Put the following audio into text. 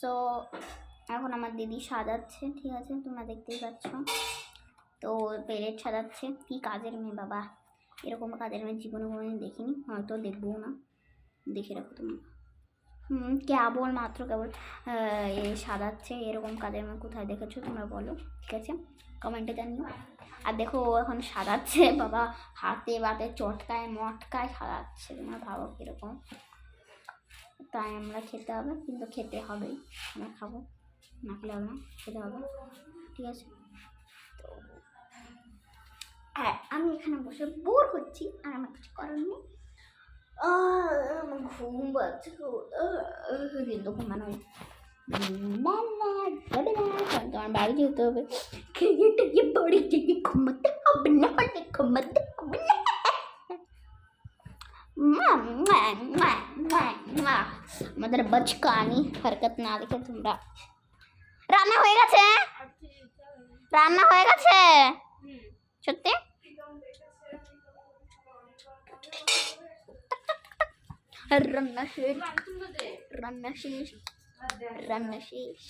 So এখন আমার দিদি সাজাচ্ছে, ঠিক আছে, তোমরা দেখতেই পাচ্ছ। তো প্লেট সাজাচ্ছে। কি কাজের মেয়ে বাবা, এরকম কাজের মেয়ে জীবনে কোনোদিন দেখিনি, হয়তো দেখবও না। দেখে রাখো তুমি। কেবল মাত্র কেবল সাজাচ্ছে, এরকম কাজের মেয়ে কোথায় দেখেছো তোমরা বলো, ঠিক আছে, কমেন্টে জানিও। আর দেখো ও এখন সাজাচ্ছে বাবা, হাতে বাতে চটকায় মটকায় সাজাচ্ছে, তোমরা ভাবো কীরকম। তাই আমরা খেতে হবে, কিন্তু খেতে হবেই, আমরা খাবো, না খেলে হবে না, খেতে হবে, ঠিক আছে। তো হ্যাঁ, আমি এখানে বসে বোর হচ্ছি আর আমার কিছু করার নেই। আমার ঘুম পাচ্ছে, কিন্তু ঘুমানো তোমার বাড়ি যেতে হবে, খেয়ে টেয়ে বাড়ি গিয়ে ঘুমাতে হবে, না হলে ঘুমাতে হবে না। আমাদের বচকানি হরকত না দেখে তোমরা। রান্না হয়ে গেছে, রান্না হয়ে গেছে সত্যি। রান্না শেষ, রান্না শেষ, রান্না শেষ।